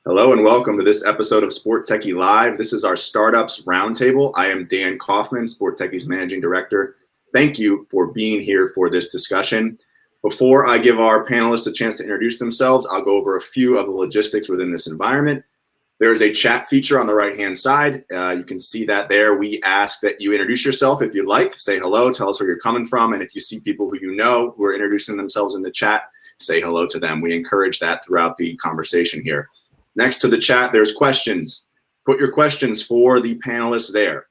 Hello and welcome to this episode of SportTechie Live. This is our Startups Roundtable. I am Dan Kaufman, SportTechie's Managing Director. Thank you for being here for this discussion. Before I give our panelists a chance to introduce themselves, I'll go over a few of the logistics within this environment. There is a chat feature on the right-hand side. You can see that there. We ask that you introduce yourself if you'd like. Say hello, tell us where you're coming from, and if you see people who you know who are introducing themselves in the chat, say hello to them. We encourage that throughout the conversation here. Next to the chat, there's questions. Put your questions for the panelists there.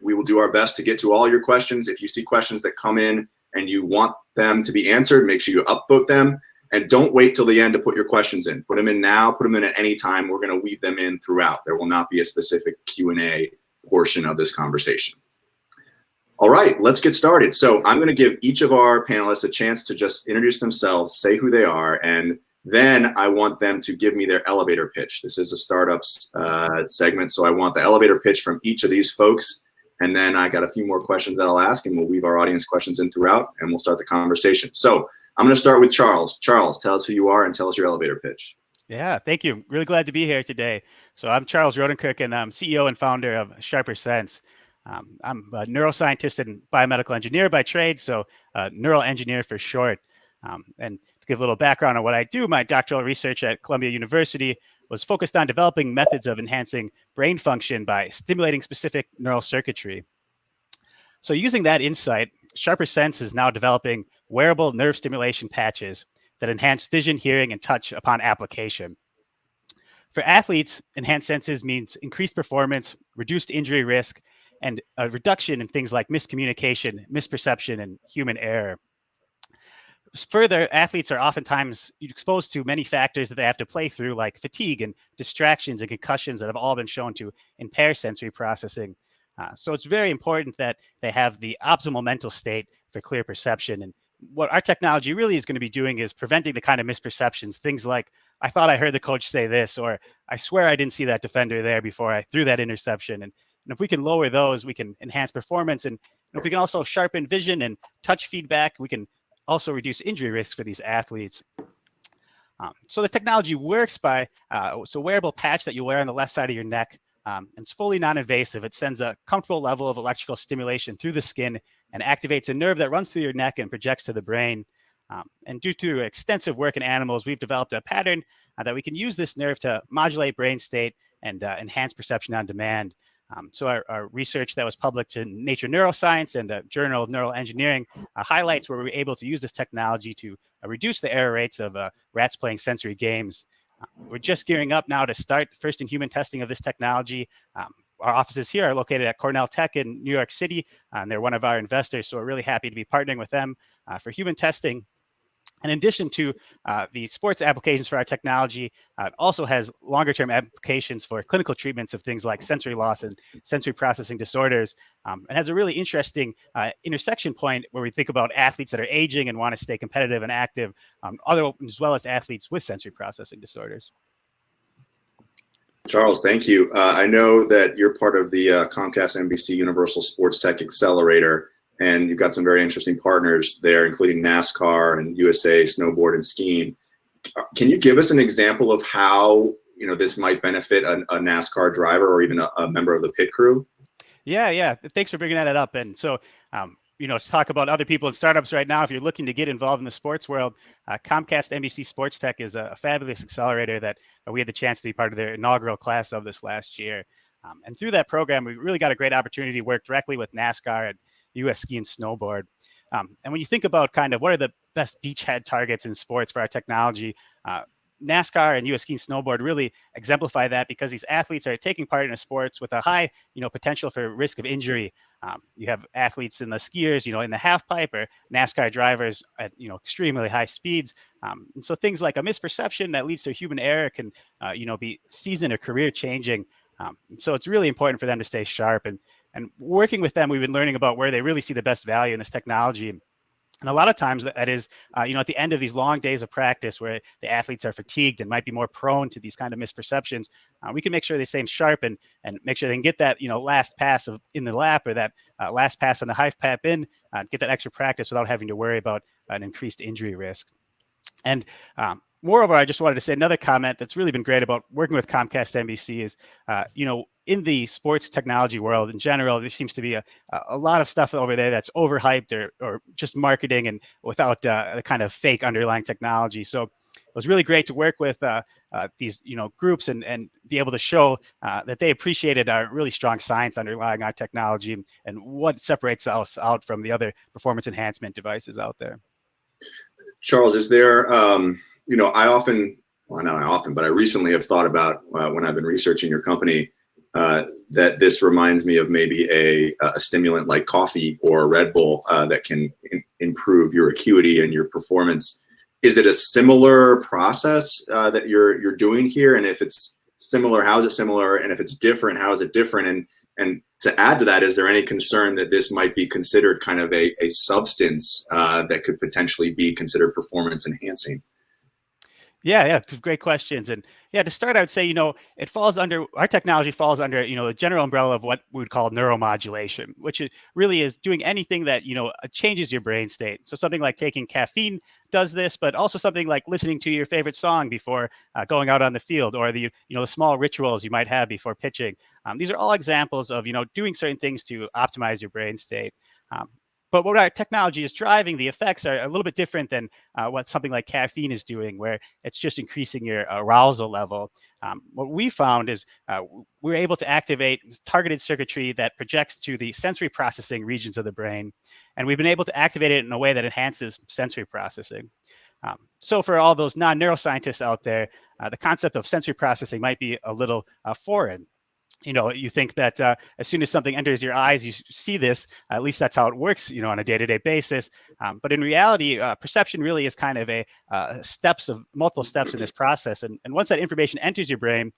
We will do our best to get to all your questions. If you see questions that come in and you want them to be answered, make sure you upvote them. And don't wait till the end to put your questions in. Put them in now, put them in at any time. We're going to weave them in throughout. There will not be a specific Q&A portion of this conversation. All right, let's get started. So I'm going to give each of our panelists a chance to just introduce themselves, say who they are, and then I want them to give me their elevator pitch. This is a startups segment, so I want the elevator pitch from each of these folks. And then I got a few more questions that I'll ask, and we'll weave our audience questions in throughout, and we'll start the conversation. So I'm going to start with Charles. Charles, tell us who you are and tell us your elevator pitch. Yeah, thank you. Really glad to be here today. So I'm Charles Rodenkirk, and I'm CEO and founder of Sharper Sense. I'm a neuroscientist and biomedical engineer by trade, so neural engineer for short. And to give a little background on what I do, my doctoral research at Columbia University was focused on developing methods of enhancing brain function by stimulating specific neural circuitry. So using that insight, Sharper Sense is now developing wearable nerve stimulation patches that enhance vision, hearing, and touch upon application. For athletes, enhanced senses means increased performance, reduced injury risk, and a reduction in things like miscommunication, misperception, and human error. Further, athletes are oftentimes exposed to many factors that they have to play through, like fatigue and distractions and concussions that have all been shown to impair sensory processing. So it's very important that they have the optimal mental state for clear perception. And what our technology really is going to be doing is preventing the kind of misperceptions, things like, I thought I heard the coach say this, or I swear I didn't see that defender there before I threw that interception. And if we can lower those, we can enhance performance. And if we can also sharpen vision and touch feedback, we can also reduce injury risk for these athletes. So the technology works by, so wearable patch that you wear on the left side of your neck. And it's fully non-invasive. It sends a comfortable level of electrical stimulation through the skin and activates a nerve that runs through your neck and projects to the brain. And due to extensive work in animals, we've developed a pattern that we can use this nerve to modulate brain state and enhance perception on demand. So our research that was published in Nature Neuroscience and the Journal of Neural Engineering highlights where we were able to use this technology to reduce the error rates of rats playing sensory games. We're just gearing up now to start first in human testing of this technology. Our offices here are located at Cornell Tech in New York City, and they're one of our investors, so we're really happy to be partnering with them for human testing. And in addition to the sports applications for our technology, it also has longer-term applications for clinical treatments of things like sensory loss and sensory processing disorders, and has a really interesting intersection point where we think about athletes that are aging and want to stay competitive and active, as well as athletes with sensory processing disorders. Charles, thank you. I know that you're part of the Comcast NBC Universal Sports Tech Accelerator, and you've got some very interesting partners there, including NASCAR and USA Snowboard and Skiing. Can you give us an example of how this might benefit a NASCAR driver or even a member of the pit crew? Yeah. Thanks for bringing that up. And so, to talk about other people in startups right now, if you're looking to get involved in the sports world, Comcast NBC Sports Tech is a fabulous accelerator that we had the chance to be part of their inaugural class of this last year. And through that program, we really got a great opportunity to work directly with NASCAR and US Ski and Snowboard. And when you think about kind of what are the best beachhead targets in sports for our technology, NASCAR and US Ski and Snowboard really exemplify that because these athletes are taking part in a sports with a high, potential for risk of injury. You have athletes in the skiers, in the half pipe, or NASCAR drivers at, extremely high speeds. And so things like a misperception that leads to human error can, be season or career changing. So it's really important for them to stay sharp. And working with them, we've been learning about where they really see the best value in this technology. And a lot of times that is, at the end of these long days of practice where the athletes are fatigued and might be more prone to these kind of misperceptions, we can make sure they stay sharp and make sure they can get that, last pass in the lap or that last pass on the half pipe in, get that extra practice without having to worry about an increased injury risk. And moreover, I just wanted to say another comment that's really been great about working with Comcast NBC is, in the sports technology world in general, there seems to be a lot of stuff over there that's overhyped or just marketing and without the kind of fake underlying technology. So it was really great to work with these groups and be able to show that they appreciated our really strong science underlying our technology and what separates us out from the other performance enhancement devices out there. Charles, is there, I often, well, not often, but I recently have thought about when I've been researching your company that this reminds me of maybe a stimulant like coffee or Red Bull that can improve your acuity and your performance. Is it a similar process that you're doing here? And if it's similar, how is it similar? And if it's different, how is it different? And to add to that, is there any concern that this might be considered kind of a substance that could potentially be considered performance enhancing? Yeah, great questions. And yeah, to start, I would say, it falls under, our technology falls under, the general umbrella of what we would call neuromodulation, which really is doing anything that, changes your brain state. So something like taking caffeine does this, but also something like listening to your favorite song before going out on the field, or the small rituals you might have before pitching. These are all examples of, doing certain things to optimize your brain state. But what our technology is driving, the effects are a little bit different than what something like caffeine is doing, where it's just increasing your arousal level. What we found is we're able to activate targeted circuitry that projects to the sensory processing regions of the brain. And we've been able to activate it in a way that enhances sensory processing. So for all those non-neuroscientists out there, the concept of sensory processing might be a little foreign. You think that as soon as something enters your eyes, you see this. At least that's how it works, on a day-to-day basis. But in reality, perception really is kind of multiple steps in this process. And once that information enters your brain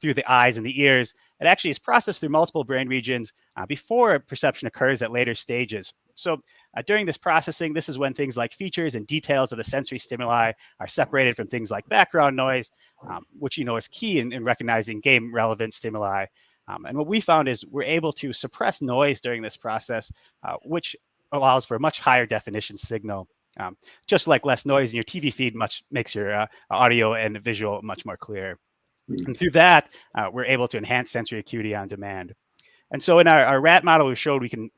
through the eyes and the ears, it actually is processed through multiple brain regions before perception occurs at later stages. So during this processing, this is when things like features and details of the sensory stimuli are separated from things like background noise, which is key in recognizing game relevant stimuli. And what we found is we're able to suppress noise during this process, which allows for a much higher definition signal. Just like less noise in your TV feed makes your audio and visual much more clear. And through that, we're able to enhance sensory acuity on demand. And so in our rat model, we showed we can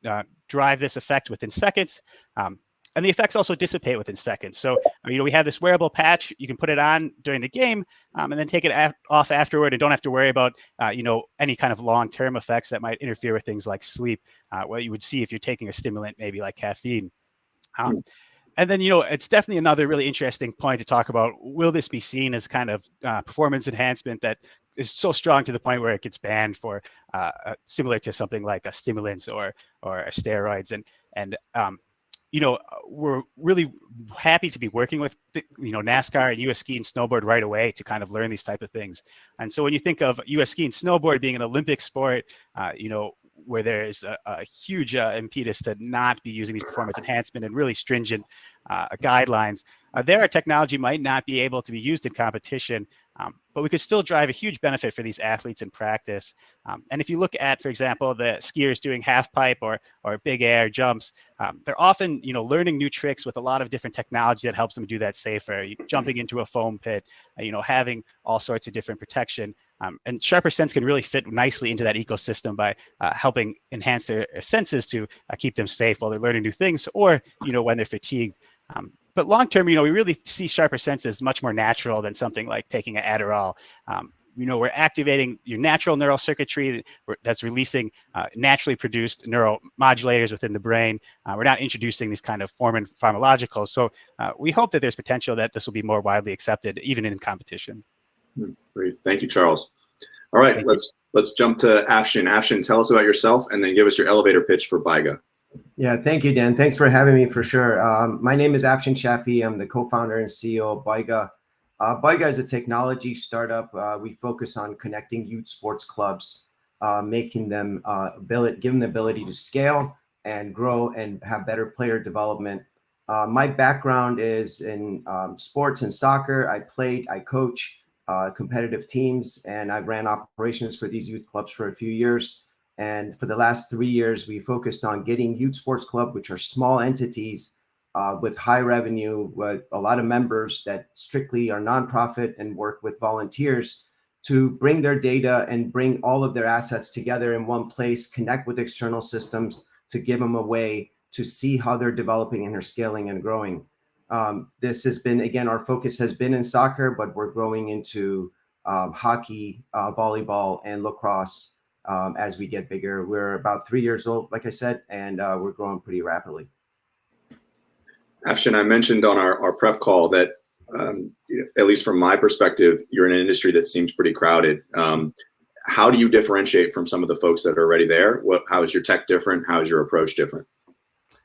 drive this effect within seconds. And the effects also dissipate within seconds. So, we have this wearable patch. You can put it on during the game and then take it off afterward and don't have to worry about, any kind of long-term effects that might interfere with things like sleep, what you would see if you're taking a stimulant, maybe like caffeine. And then, it's definitely another really interesting point to talk about. Will this be seen as kind of performance enhancement that is so strong to the point where it gets banned for similar to something like a stimulants or steroids? And we're really happy to be working with, NASCAR and US Ski and Snowboard right away to kind of learn these type of things. And so when you think of US Ski and Snowboard being an Olympic sport, where there's a huge impetus to not be using these performance enhancement and really stringent guidelines, there our technology might not be able to be used in competition, but we could still drive a huge benefit for these athletes in practice. And if you look at, for example, the skiers doing half pipe or big air jumps, they're often, learning new tricks with a lot of different technology that helps them do that safer. Jumping into a foam pit, having all sorts of different protection. And Sharper Sense can really fit nicely into that ecosystem by helping enhance their senses to keep them safe while they're learning new things, or when they're fatigued. But long term, we really see Sharper Sense as much more natural than something like taking an Adderall. We're activating your natural neural circuitry that's releasing naturally produced neuromodulators within the brain. We're not introducing these kind of foreign pharmacologicals. So we hope that there's potential that this will be more widely accepted, even in competition. Great. Thank you, Charles. All right, let's jump to Afshin. Afshin, tell us about yourself and then give us your elevator pitch for BIGA. Yeah, thank you, Dan. Thanks for having me for sure. My name is Afshin Shafi. I'm the co-founder and CEO of BIGA. BIGA is a technology startup. We focus on connecting youth sports clubs, making them giving the ability to scale and grow and have better player development. My background is in sports and soccer. I coach competitive teams, and I've ran operations for these youth clubs for a few years. And for the last 3 years, we focused on getting youth sports club, which are small entities, with high revenue, with a lot of members that strictly are nonprofit and work with volunteers to bring their data and bring all of their assets together in one place, connect with external systems to give them a way to see how they're developing and they're scaling and growing. This has been, again, our focus has been in soccer, but we're growing into hockey, volleyball, and lacrosse as we get bigger. We're about 3 years old, like I said, and we're growing pretty rapidly. Afshin, I mentioned on our prep call that, at least from my perspective, you're in an industry that seems pretty crowded. How do you differentiate from some of the folks that are already there? How is your tech different? How is your approach different?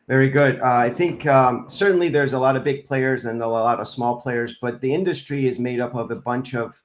Very good. I think certainly there's a lot of big players and a lot of small players, but the industry is made up of a bunch of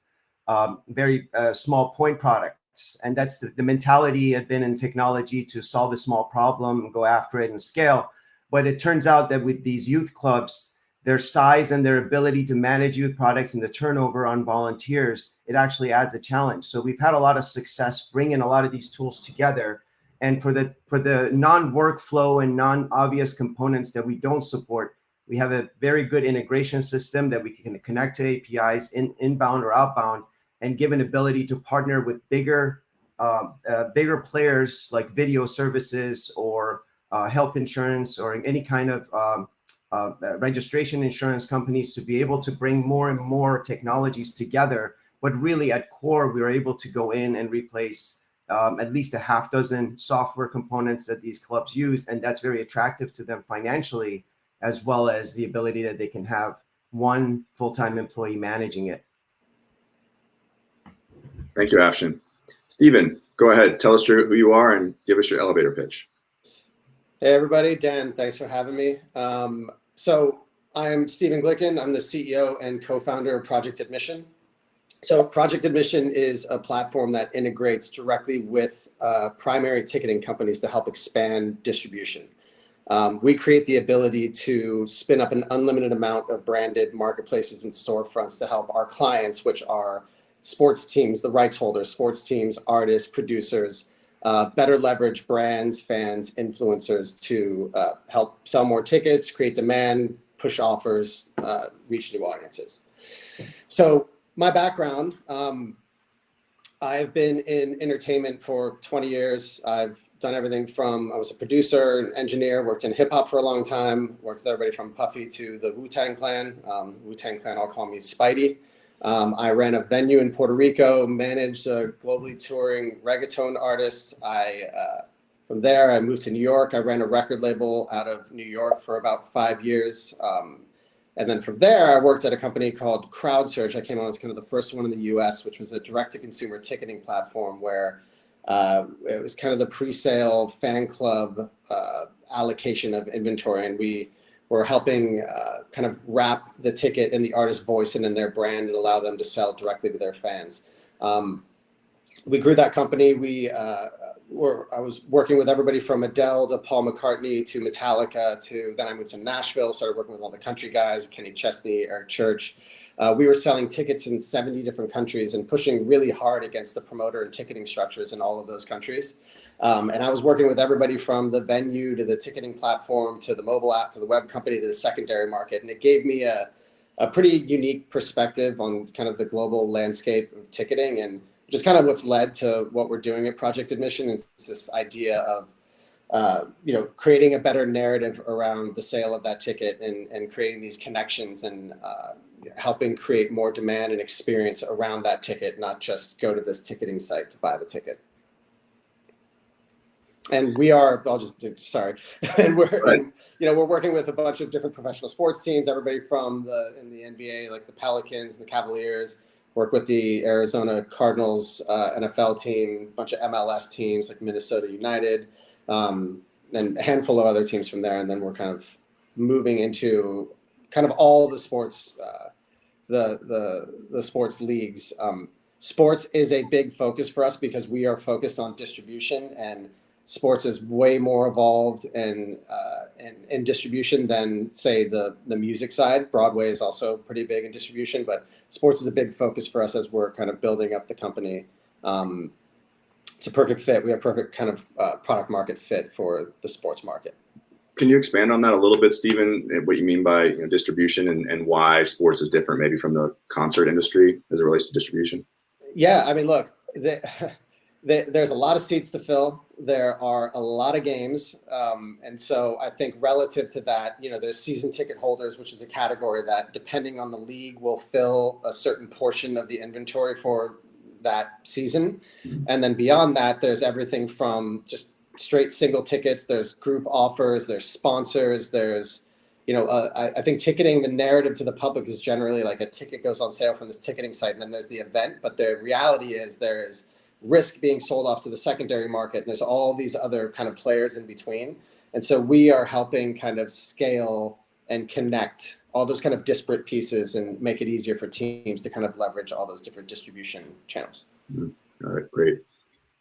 very small point products. And that's the mentality had been in technology to solve a small problem and go after it and scale. But it turns out that with these youth clubs, their size and their ability to manage youth products and the turnover on volunteers, it actually adds a challenge. So we've had a lot of success bringing a lot of these tools together. And for the non-workflow and non-obvious components that we don't support, we have a very good integration system that we can connect to APIs inbound or outbound, and give an ability to partner with bigger players like video services or health insurance or any kind of registration insurance companies to be able to bring more and more technologies together. But really at core, we are able to go in and replace at least a half dozen software components that these clubs use. And that's very attractive to them financially, as well as the ability that they can have one full-time employee managing it. Thank you, Afshin. Stephen, go ahead. Tell us who you are and give us your elevator pitch. Hey, everybody. Dan, thanks for having me. So I'm Stephen Glicken. I'm the CEO and co-founder of Project Admission. So Project Admission is a platform that integrates directly with primary ticketing companies to help expand distribution. We create the ability to spin up an unlimited amount of branded marketplaces and storefronts to help our clients, which are sports teams, the rights holders, sports teams, artists, producers, better leverage brands, fans, influencers to help sell more tickets, create demand, push offers, reach new audiences. So my background, I've been in entertainment for 20 years. I've done everything from, I was a producer, an engineer, worked in hip hop for a long time, worked with everybody from Puffy to the Wu-Tang Clan. Wu-Tang Clan all call me Spidey. I ran a venue in Puerto Rico, managed a globally touring reggaeton artist. From there, I moved to New York. I ran a record label out of New York for about 5 years. And then from there, I worked at a company called CrowdSearch. I came on as kind of the first one in the US, which was a direct-to-consumer ticketing platform where it was kind of the pre-sale fan club allocation of inventory. And we were helping kind of wrap the ticket in the artist's voice and in their brand and allow them to sell directly to their fans. We grew that company. I was working with everybody from Adele to Paul McCartney to Metallica to then I moved to Nashville, started working with all the country guys, Kenny Chesney, Eric Church. We were selling tickets in 70 different countries and pushing really hard against the promoter and ticketing structures in all of those countries. And I was working with everybody from the venue to the ticketing platform to the mobile app to the web company to the secondary market. And it gave me a pretty unique perspective on kind of the global landscape of ticketing, and just kind of what's led to what we're doing at Project Admission is this idea of creating a better narrative around the sale of that ticket and creating these connections and helping create more demand and experience around that ticket, not just go to this ticketing site to buy the ticket. And we are, and we're working with a bunch of different professional sports teams, everybody from in the NBA, like the Pelicans, the Cavaliers, work with the Arizona Cardinals NFL team, a bunch of MLS teams like Minnesota United, and a handful of other teams from there. And then we're kind of moving into kind of all the sports, the sports leagues. Sports is a big focus for us because we are focused on distribution, and sports is way more evolved in distribution than, say, the music side. Broadway is also pretty big in distribution, but sports is a big focus for us as we're kind of building up the company. It's a perfect fit. We have perfect kind of product market fit for the sports market. Can you expand on that a little bit, Stephen? What you mean by distribution and why sports is different maybe from the concert industry as it relates to distribution? Yeah, I mean, look, there's a lot of seats to fill. There are a lot of games. And so I think relative to that, there's season ticket holders, which is a category that, depending on the league, will fill a certain portion of the inventory for that season. And then beyond that, there's everything from just straight single tickets. There's group offers, there's sponsors, there's, I think ticketing, the narrative to the public is generally like a ticket goes on sale from this ticketing site, and then there's the event. But the reality is there is risk being sold off to the secondary market. And there's all these other kind of players in between. And so we are helping kind of scale and connect all those kind of disparate pieces and make it easier for teams to kind of leverage all those different distribution channels. All right, great.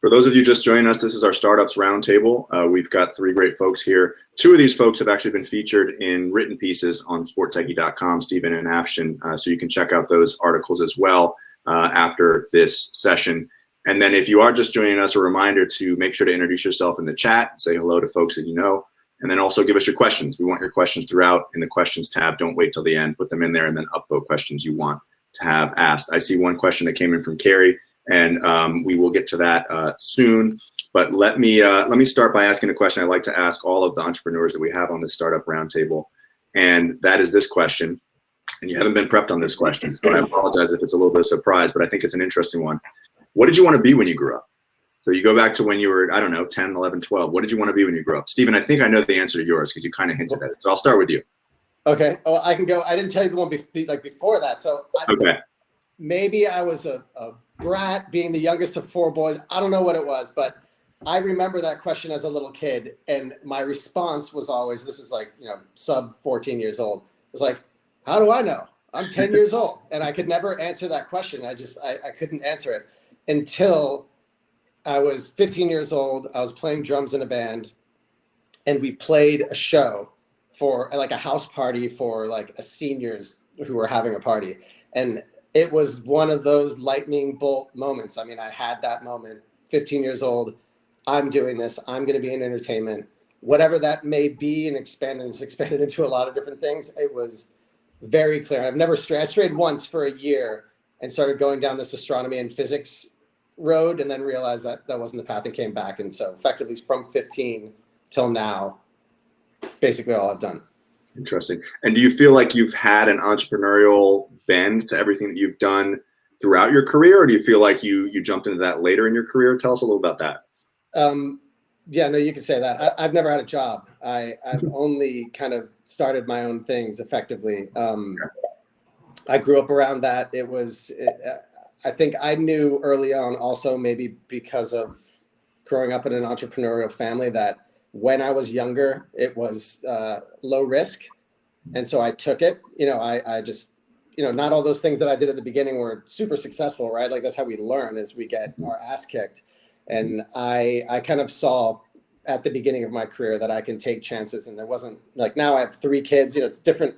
For those of you just joining us, this is our Startups Roundtable. We've got 3 great folks here. 2 of these folks have actually been featured in written pieces on SportTechie.com, Stephen and Afshin, so you can check out those articles as well after this session. And then if you are just joining us, a reminder to make sure to introduce yourself in the chat, say hello to folks that you know, and then also give us your questions. We want your questions throughout in the questions tab. Don't wait till the end, put them in there and then upvote questions you want to have asked. I see one question that came in from Carrie, and we will get to that soon. But let me start by asking a question I like to ask all of the entrepreneurs that we have on this Startup Roundtable, and that is this question. And you haven't been prepped on this question, so I apologize if it's a little bit of a surprise, but I think it's an interesting one. What did you want to be when you grew up? So you go back to when you were, I don't know, 10, 11, 12. What did you want to be when you grew up? Stephen, I think I know the answer to yours because you kind of hinted at it. So I'll start with you. Okay. Oh, I can go. I didn't tell you the one before that. So maybe I was a brat, being the youngest of 4 boys. I don't know what it was, but I remember that question as a little kid. And my response was always, this is like, sub 14 years old. It was like, how do I know? I'm 10 years old. And I could never answer that question. I couldn't answer it until I was 15 years old. I was playing drums in a band, and we played a show for like a house party for like a seniors who were having a party. And it was one of those lightning bolt moments. I mean, I had that moment, 15 years old. I'm doing this. I'm going to be in entertainment, whatever that may be, and it's expanded into a lot of different things. It was very clear. I've never strayed. I strayed once for a year and started going down this astronomy and physics road, and then realized that that wasn't the path, and came back. And so effectively from 15 till now, basically all I've done. Interesting. And do you feel like you've had an entrepreneurial bend to everything that you've done throughout your career, or do you feel like you jumped into that later in your career? Tell us a little about that. Yeah, no, you can say that. I've never had a job. I've only kind of started my own things effectively. I grew up around that. I think I knew early on also, maybe because of growing up in an entrepreneurial family, that when I was younger, it was low risk. And so I took it. I just, not all those things that I did at the beginning were super successful, right? Like that's how we learn, is we get our ass kicked. And I kind of saw at the beginning of my career that I can take chances. And there wasn't like, now I have 3 kids, it's different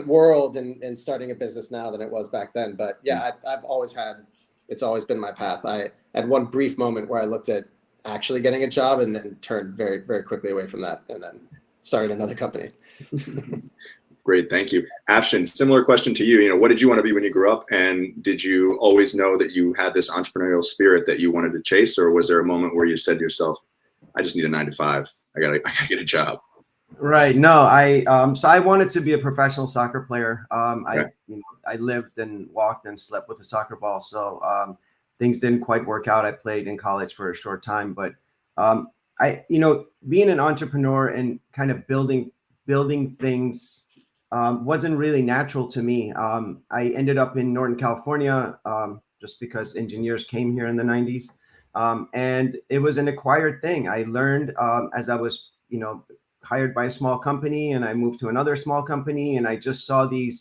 world in starting a business now than it was back then. But yeah, it's always been my path. I had one brief moment where I looked at actually getting a job and then turned very, very quickly away from that, and then started another company. Great, thank you. Afshin, similar question to you. What did you want to be when you grew up, and did you always know that you had this entrepreneurial spirit that you wanted to chase, or was there a moment where you said to yourself, I just need a 9 to 5. I gotta get a job? Right. No, so I wanted to be a professional soccer player. Okay. I lived and walked and slept with a soccer ball. So things didn't quite work out. I played in college for a short time, but being an entrepreneur and kind of building things wasn't really natural to me. I ended up in Northern California just because engineers came here in the 90s. And it was an acquired thing. I learned as I was, hired by a small company, and I moved to another small company, and I just saw the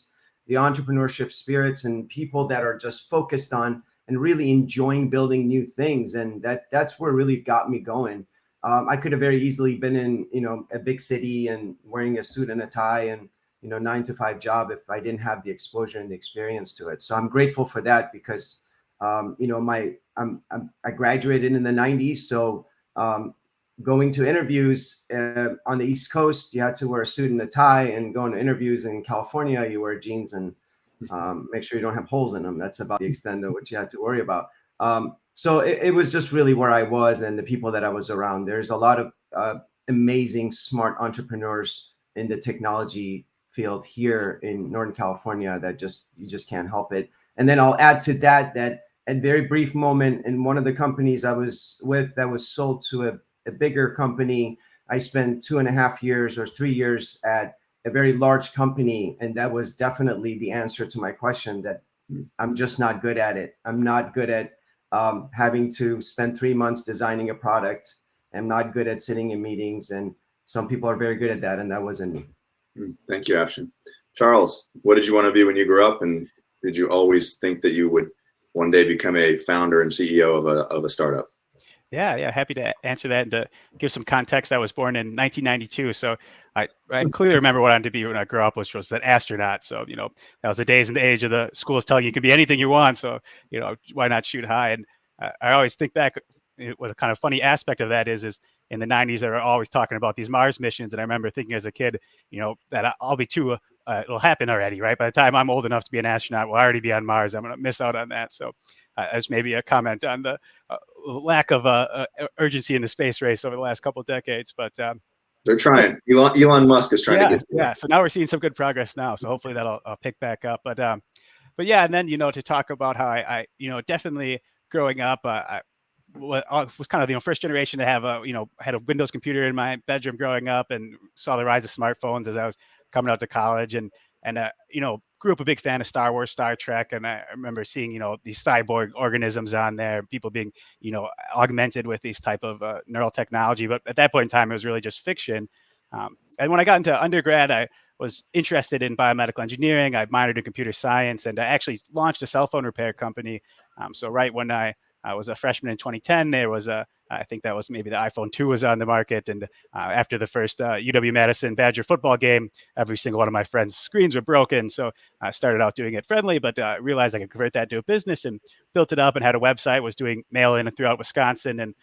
entrepreneurship spirits and people that are just focused on and really enjoying building new things. And that's where really got me going. I could have very easily been in, a big city and wearing a suit and a tie and, 9 to 5 job if I didn't have the exposure and the experience to it. So I'm grateful for that because, I graduated in the 90s. So going to interviews on the East Coast, you had to wear a suit and a tie, and going to interviews in California, you wear jeans and make sure you don't have holes in them. That's about the extent of what you had to worry about. So it was just really where I was and the people that I was around. There's a lot of amazing, smart entrepreneurs in the technology field here in Northern California that you just can't help it. And then I'll add to that a very brief moment in one of the companies I was with that was sold to a bigger company. I spent 2.5 years or 3 years at a very large company, and that was definitely the answer to my question that I'm just not good at it. I'm not good at having to spend 3 months designing a product. I'm not good at sitting in meetings, and some people are very good at that, and that wasn't me. Thank you, Afshin. Charles, what did you want to be when you grew up, and did you always think that you would one day become a founder and CEO of a startup? Yeah, happy to answer that and to give some context. I was born in 1992, so I clearly remember what I wanted to be when I grew up, which was an astronaut. So, that was the days and the age of the schools telling you can be anything you want. So, why not shoot high? And I always think back, what a kind of funny aspect of that is in the 90s, they were always talking about these Mars missions. And I remember thinking as a kid, that I'll be too, it'll happen already, right? By the time I'm old enough to be an astronaut, we'll already be on Mars. I'm going to miss out on that. So as maybe a comment on the lack of urgency in the space race over the last couple of decades. But they're trying. Elon Musk is trying to get there. Yeah. So now we're seeing some good progress now. So hopefully that'll pick back up. But yeah, and then, to talk about how I definitely growing up, I was kind of the first generation to have had a Windows computer in my bedroom growing up, and saw the rise of smartphones as I was coming out to college, and grew up a big fan of Star Wars, Star Trek, and I remember seeing these cyborg organisms on there, people being augmented with these type of neural technology. But at that point in time, it was really just fiction. And when I got into undergrad, I was interested in biomedical engineering. I minored in computer science, and I actually launched a cell phone repair company. So right when I was a freshman in 2010, there was I think that was maybe the iPhone 2 was on the market. And after the first UW-Madison Badger football game, every single one of my friends' screens were broken. So I started out doing it friendly, but realized I could convert that to a business, and built it up and had a website, was doing mail-in throughout Wisconsin. And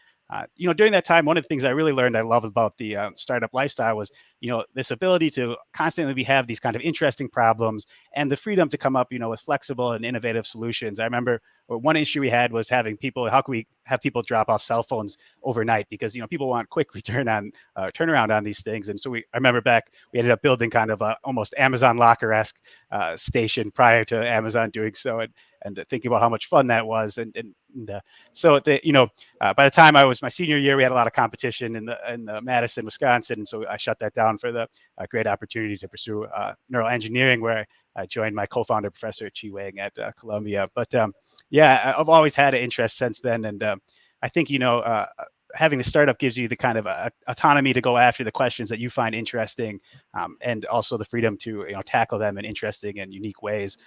during that time, one of the things I really learned I love about the startup lifestyle was, this ability to constantly have these kind of interesting problems, and the freedom to come up, with flexible and innovative solutions. I remember one issue we had was having people, how can we have people drop off cell phones overnight? Because, people want quick turnaround on these things. And so I remember we ended up building kind of a almost Amazon Locker-esque station prior to Amazon doing so, and thinking about how much fun that was. So by the time I was my senior year, we had a lot of competition in Madison, Wisconsin. And so I shut that down for the great opportunity to pursue neural engineering, where I joined my co-founder, Professor Chi Wang at Columbia. But yeah, I've always had an interest since then. And I think, having a startup gives you the kind of autonomy to go after the questions that you find interesting, and also the freedom to tackle them in interesting and unique ways,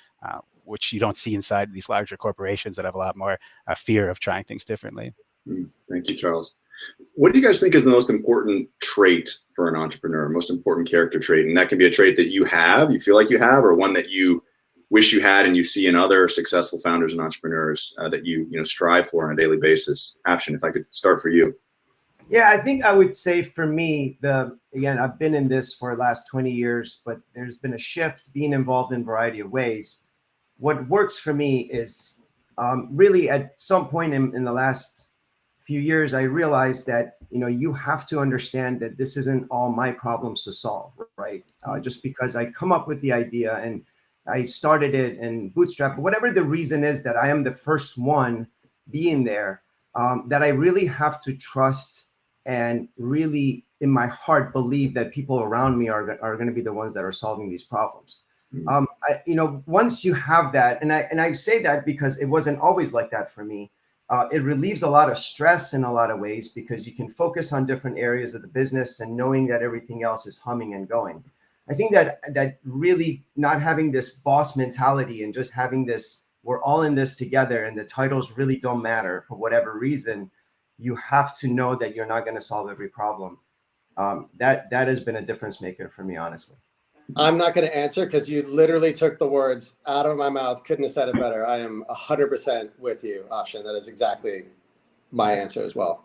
which you don't see inside these larger corporations that have a lot more fear of trying things differently. Thank you, Charles. What do you guys think is the most important trait for an entrepreneur, most important character trait? And that can be a trait that you feel like you have, or one that you wish you had and you see in other successful founders and entrepreneurs that you strive for on a daily basis. Afshin, if I could start for you. Yeah, I think I would say for me, again, I've been in this for the last 20 years, but there's been a shift, being involved in a variety of ways. What works for me is really at some point in the last few years, I realized that, you have to understand that this isn't all my problems to solve, right? Just because I come up with the idea and I started it and bootstrap, whatever the reason is that I am the first one being there, that I really have to trust and really in my heart believe that people around me are going to be the ones that are solving these problems. Once you have that, and I say that because it wasn't always like that for me, it relieves a lot of stress in a lot of ways, because you can focus on different areas of the business and knowing that everything else is humming and going. I think that really not having this boss mentality and just having this, we're all in this together and the titles really don't matter for whatever reason, you have to know that you're not going to solve every problem. That has been a difference maker for me, honestly. I'm not going to answer because you literally took the words out of my mouth. Couldn't have said it better. I am 100% with you, Afshin. That is exactly my answer as well.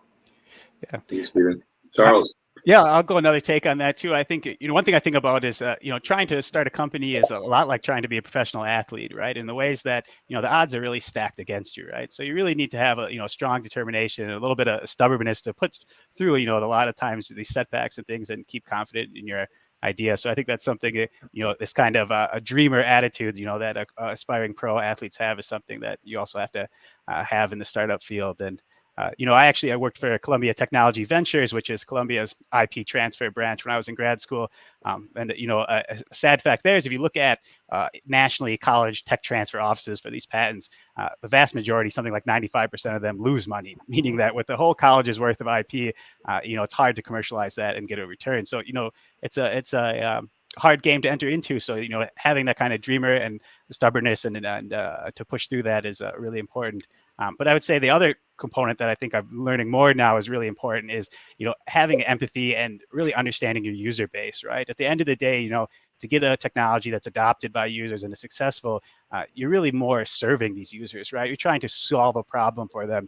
Yeah. Thank you, Steven. Charles. Yeah, I'll go another take on that too. I think, one thing I think about is, trying to start a company is a lot like trying to be a professional athlete, right? In the ways that, the odds are really stacked against you, right? So you really need to have a, strong determination and a little bit of stubbornness to put through, a lot of times these setbacks and things and keep confident in your idea. So I think that's something that, this kind of a dreamer attitude, that aspiring pro athletes have is something that you also have to have in the startup field. And I worked for Columbia Technology Ventures, which is Columbia's IP transfer branch when I was in grad school. A sad fact there is if you look at nationally college tech transfer offices for these patents, the vast majority, something like 95% of them lose money, meaning that with the whole college's worth of IP, it's hard to commercialize that and get a return. So, it's a hard game to enter into. So, having that kind of dreamer and stubbornness and to push through that is really important. But I would say the other component that I think I'm learning more now is really important is, having empathy and really understanding your user base, right? At the end of the day, to get a technology that's adopted by users and is successful, you're really more serving these users, right? You're trying to solve a problem for them,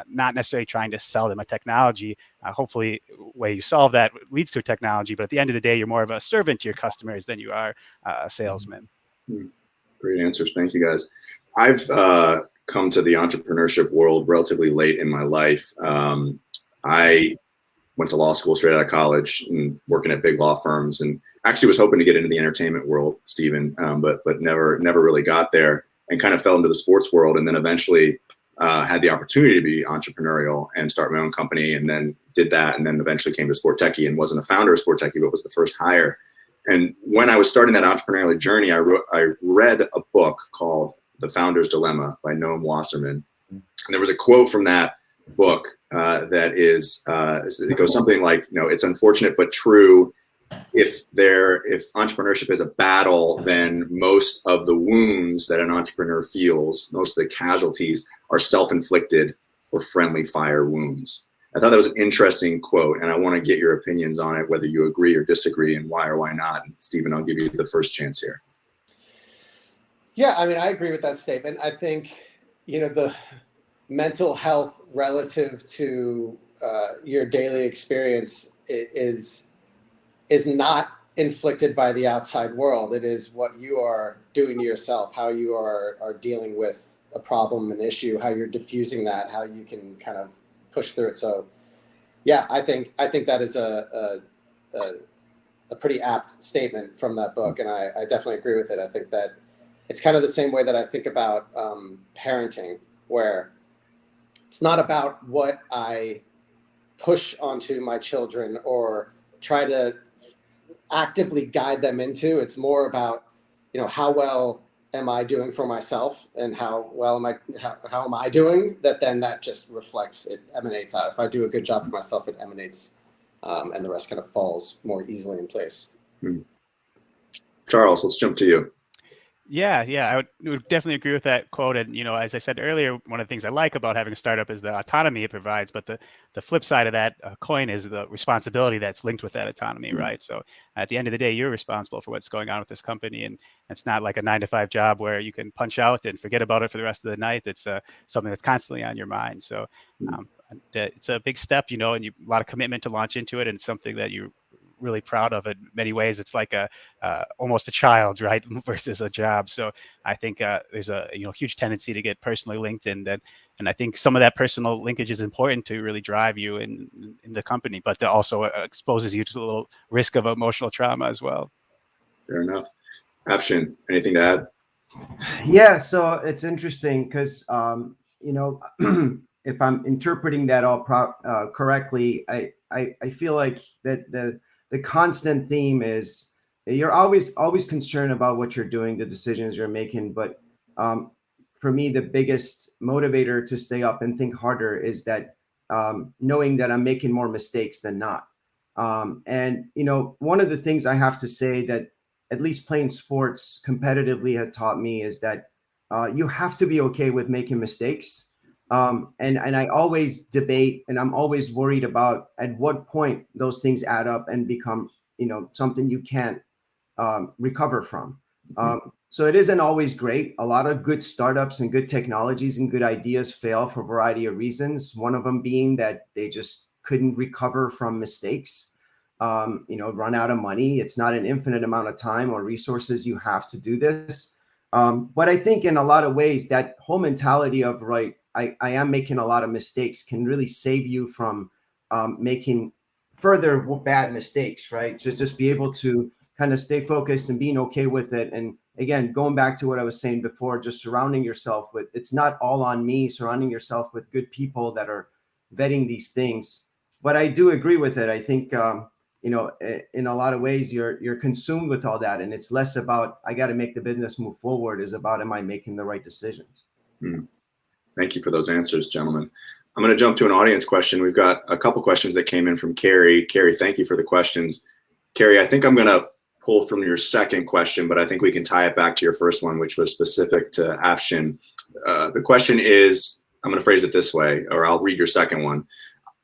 not necessarily trying to sell them a technology. Hopefully, the way you solve that leads to a technology, but at the end of the day, you're more of a servant to your customers than you are a salesman. Great answers. Thank you, guys. I've come to the entrepreneurship world relatively late in my life. I went to law school straight out of college and working at big law firms, and actually was hoping to get into the entertainment world, Stephen, but never really got there, and kind of fell into the sports world, and then eventually had the opportunity to be entrepreneurial and start my own company, and then did that, and then eventually came to SportTechie and wasn't a founder of SportTechie, but was the first hire. And when I was starting that entrepreneurial journey, I read a book called The Founder's Dilemma by Noam Wasserman. And there was a quote from that book that is, it goes something like, it's unfortunate but true. If entrepreneurship is a battle, then most of the wounds that an entrepreneur feels, most of the casualties are self-inflicted or friendly fire wounds. I thought that was an interesting quote, and I want to get your opinions on it, whether you agree or disagree, and why or why not. And Stephen, I'll give you the first chance here. Yeah, I mean, I agree with that statement. I think, the mental health relative to your daily experience is not inflicted by the outside world. It is what you are doing to yourself, how you are dealing with a problem, an issue, how you're diffusing that, how you can kind of push through it. So, yeah, I think that is a pretty apt statement from that book, and I definitely agree with it. I think that it's kind of the same way that I think about parenting, where it's not about what I push onto my children or try to actively guide them into. It's more about, how well am I doing for myself, and how am I doing that? Then that just reflects, it emanates out. If I do a good job for myself, it emanates, and the rest kind of falls more easily in place. Charles, let's jump to you. Yeah, I would definitely agree with that quote. And, as I said earlier, one of the things I like about having a startup is the autonomy it provides. But the flip side of that coin is the responsibility that's linked with that autonomy, right? So at the end of the day, you're responsible for what's going on with this company. And it's not like a 9-to-5 job where you can punch out and forget about it for the rest of the night. It's something that's constantly on your mind. So it's a big step, and a lot of commitment to launch into it. And it's something that you really proud of. In many ways, it's like almost a child, right, versus a job. So I think there's a huge tendency to get personally linked, and I think some of that personal linkage is important to really drive you in the company, but also exposes you to a little risk of emotional trauma as well. Fair enough. Afshin, anything to add? Yeah, so it's interesting because if I'm interpreting that all correctly, I feel like that the constant theme is you're always concerned about what you're doing, the decisions you're making. But for me, the biggest motivator to stay up and think harder is that knowing that I'm making more mistakes than not. And one of the things I have to say that at least playing sports competitively had taught me is that you have to be okay with making mistakes. And I always debate, and I'm always worried about at what point those things add up and become, something you can't recover from. So it isn't always great. A lot of good startups and good technologies and good ideas fail for a variety of reasons. One of them being that they just couldn't recover from mistakes, run out of money. It's not an infinite amount of time or resources you have to do this. But I think in a lot of ways, that whole mentality of, right, I am making a lot of mistakes can really save you from making further bad mistakes, right? Just be able to kind of stay focused and being okay with it. And again, going back to what I was saying before, just surrounding yourself with, it's not all on me, surrounding yourself with good people that are vetting these things. But I do agree with it. I think, in a lot of ways, you're consumed with all that. And it's less about, I got to make the business move forward, is about, am I making the right decisions? Thank you for those answers, gentlemen. I'm going to jump to an audience question. We've got a couple questions that came in from Carrie. Carrie, thank you for the questions. Carrie, I think I'm going to pull from your second question, but I think we can tie it back to your first one, which was specific to Afshin. The question is, I'm going to phrase it this way, or I'll read your second one.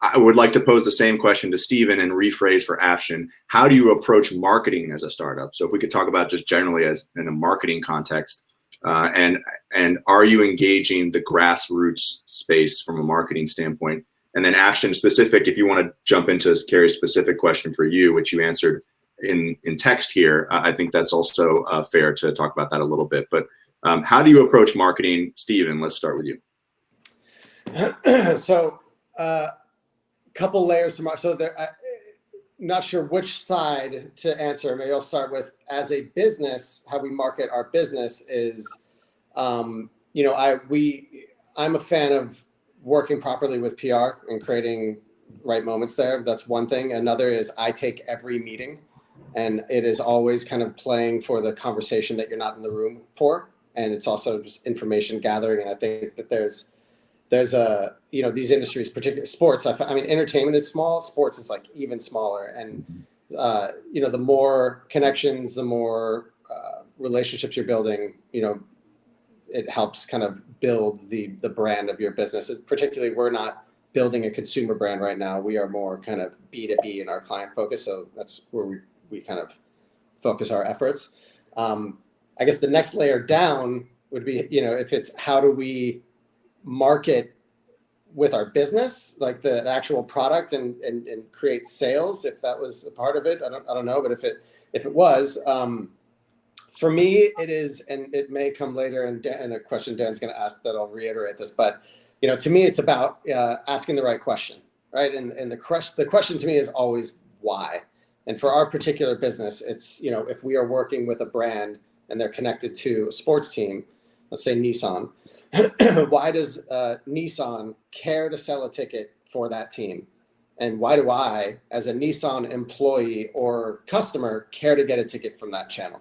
I would like to pose the same question to Steven and rephrase for Afshin. How do you approach marketing as a startup? So if we could talk about just generally as in a marketing context, and are you engaging the grassroots space from a marketing standpoint? And then Afshin specific, if you want to jump into Carrie's specific question for you, which you answered in text here, I think that's also fair to talk about that a little bit. But how do you approach marketing? Steven, let's start with you. So couple layers to so there, not sure which side to answer. Maybe I'll start with, as a business, how we market our business is, I'm a fan of working properly with PR and creating right moments there. That's one thing. Another is I take every meeting, and it is always kind of playing for the conversation that you're not in the room for. And it's also just information gathering. And I think that there's these industries, particularly sports. I mean, entertainment is small. Sports is like even smaller. And, the more connections, the more relationships you're building, it helps kind of build the brand of your business. And particularly, we're not building a consumer brand right now. We are more kind of B2B in our client focus. So that's where we kind of focus our efforts. I guess the next layer down would be, if it's how do we market with our business, like the actual product, and create sales, if that was a part of it. I don't know, but if it was, for me, it is, and it may come later in a question Dan's going to ask that I'll reiterate this, but to me, it's about asking the right question, right? And the question to me is always why. And for our particular business, it's, if we are working with a brand and they're connected to a sports team, let's say Nissan, why does Nissan care to sell a ticket for that team? And why do I, as a Nissan employee or customer, care to get a ticket from that channel?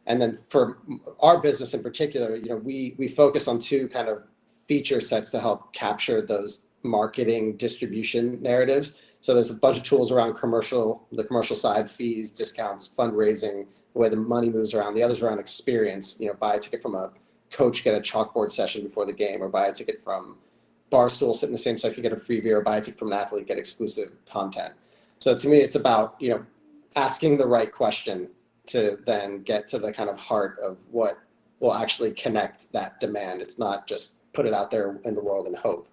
And then for our business in particular, we focus on two kind of feature sets to help capture those marketing distribution narratives. So there's a bunch of tools around the commercial side, fees, discounts, fundraising, the way the money moves around. The others around experience, buy a ticket from a coach, get a chalkboard session before the game, or buy a ticket from Barstool, sit in the same section, get a free beer, or buy a ticket from an athlete, get exclusive content. So to me, it's about, asking the right question to then get to the kind of heart of what will actually connect that demand. It's not just put it out there in the world and hope.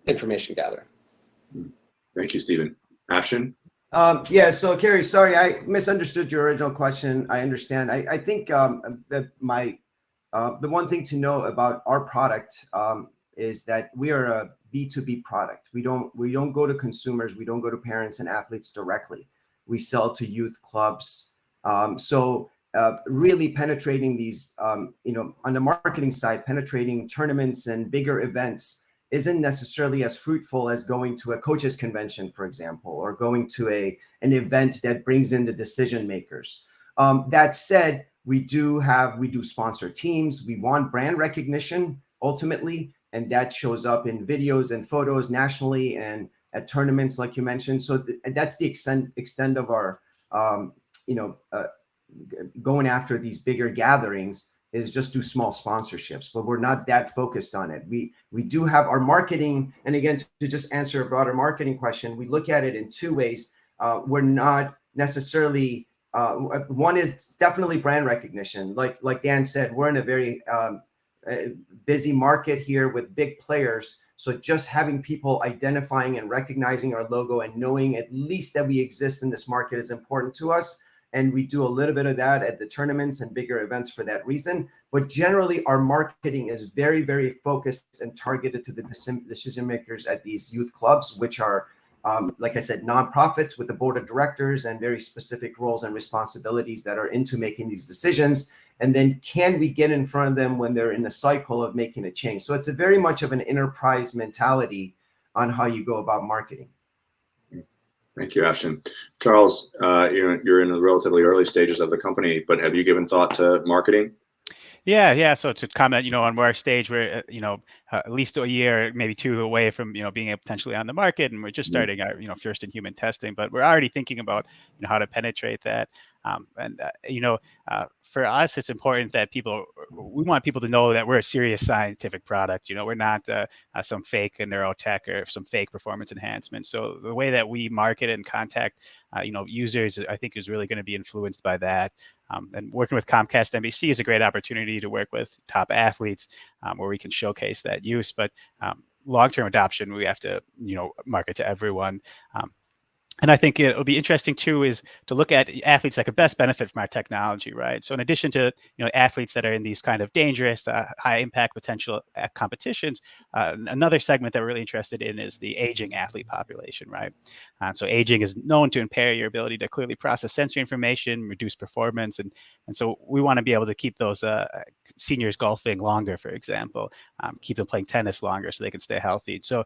Information gathering. Thank you, Steven. Afshin? So Carrie, sorry, I misunderstood your original question. I understand. I think that the one thing to know about our product is that we are a B2B product. We don't go to consumers. We don't go to parents and athletes directly. We sell to youth clubs. So really penetrating these, on the marketing side, penetrating tournaments and bigger events isn't necessarily as fruitful as going to a coaches convention, for example, or going to an event that brings in the decision makers. That said, we do sponsor teams. We want brand recognition ultimately, and that shows up in videos and photos nationally and at tournaments, like you mentioned. So that's the extent of our, going after these bigger gatherings, is just do small sponsorships, but we're not that focused on it. We do have our marketing, and again, to just answer a broader marketing question, we look at it in two ways. We're not necessarily. One is definitely brand recognition. Like Dan said, we're in a very busy market here with big players. So just having people identifying and recognizing our logo and knowing at least that we exist in this market is important to us. And we do a little bit of that at the tournaments and bigger events for that reason. But generally, our marketing is very, very focused and targeted to the decision makers at these youth clubs, which are, like I said, nonprofits with a board of directors and very specific roles and responsibilities that are into making these decisions. And then can we get in front of them when they're in a cycle of making a change? So it's a very much of an enterprise mentality on how you go about marketing. Thank you, Ashton. Charles, you're in the relatively early stages of the company, but have you given thought to marketing? Yeah. So to comment, on where our stage, we're, at least a year, maybe two away from, being potentially on the market, and we're just starting our, first in human testing, but we're already thinking about, how to penetrate that. For us, it's important that we want people to know that we're a serious scientific product. We're not some fake neurotech or some fake performance enhancement. So the way that we market and contact, users, I think is really going to be influenced by that. And working with Comcast NBC is a great opportunity to work with top athletes where we can showcase that use. But long-term adoption, we have to, market to everyone. And I think it'll be interesting too is to look at athletes that could best benefit from our technology, right? So in addition to athletes that are in these kind of dangerous, high impact potential competitions, another segment that we're really interested in is the aging athlete population, right? So aging is known to impair your ability to clearly process sensory information, reduce performance, and so we want to be able to keep those seniors golfing longer, for example, keep them playing tennis longer so they can stay healthy. So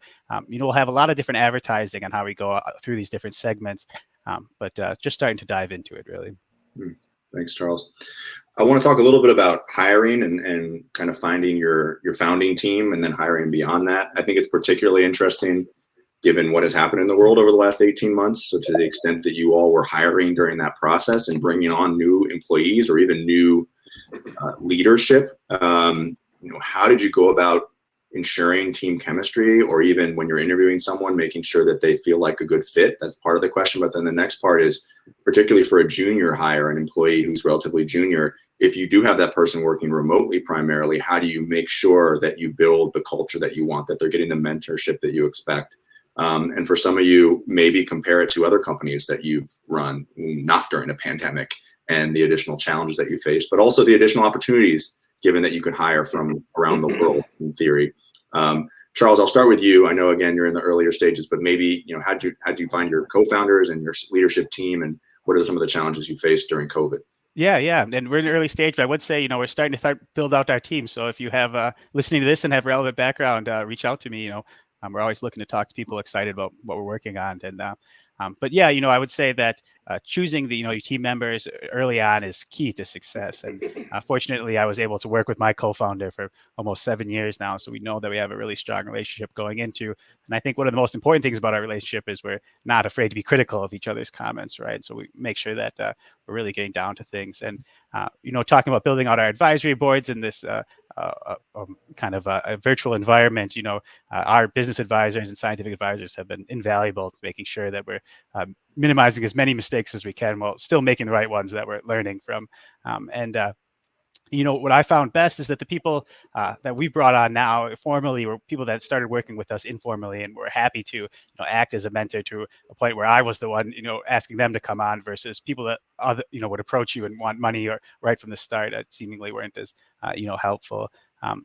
we'll have a lot of different advertising on how we go through these different segments, but just starting to dive into it, really. Thanks, Charles. I want to talk a little bit about hiring and kind of finding your founding team and then hiring beyond that. I think it's particularly interesting given what has happened in the world over the last 18 months. So to the extent that you all were hiring during that process and bringing on new employees or even new leadership, how did you go about ensuring team chemistry, or even when you're interviewing someone, making sure that they feel like a good fit? That's part of the question. But then the next part is, particularly for a junior hire, an employee who's relatively junior, if you do have that person working remotely primarily, how do you make sure that you build the culture that you want, that they're getting the mentorship that you expect? And for some of you, maybe compare it to other companies that you've run, not during a pandemic, and the additional challenges that you face, but also the additional opportunities given that you could hire from around the world in theory. Charles, I'll start with you. I know, again, you're in the earlier stages, but maybe, how'd you find your co-founders and your leadership team, and what are some of the challenges you faced during COVID? Yeah. And we're in the early stage, but I would say, we're starting to build out our team. So if you have listening to this and have relevant background, reach out to me. We're always looking to talk to people excited about what we're working on. And but yeah, I would say that choosing the your team members early on is key to success. And fortunately, I was able to work with my co-founder for almost 7 years now, so we know that we have a really strong relationship going into. And I think one of the most important things about our relationship is we're not afraid to be critical of each other's comments, right? So we make sure that we're really getting down to things. And talking about building out our advisory boards in this kind of a virtual environment, our business advisors and scientific advisors have been invaluable to making sure that we're minimizing as many mistakes as we can while still making the right ones that we're learning from. What I found best is that the people that we brought on now formally were people that started working with us informally and were happy to act as a mentor to a point where I was the one asking them to come on, versus people that would approach you and want money or right from the start that seemingly weren't as helpful.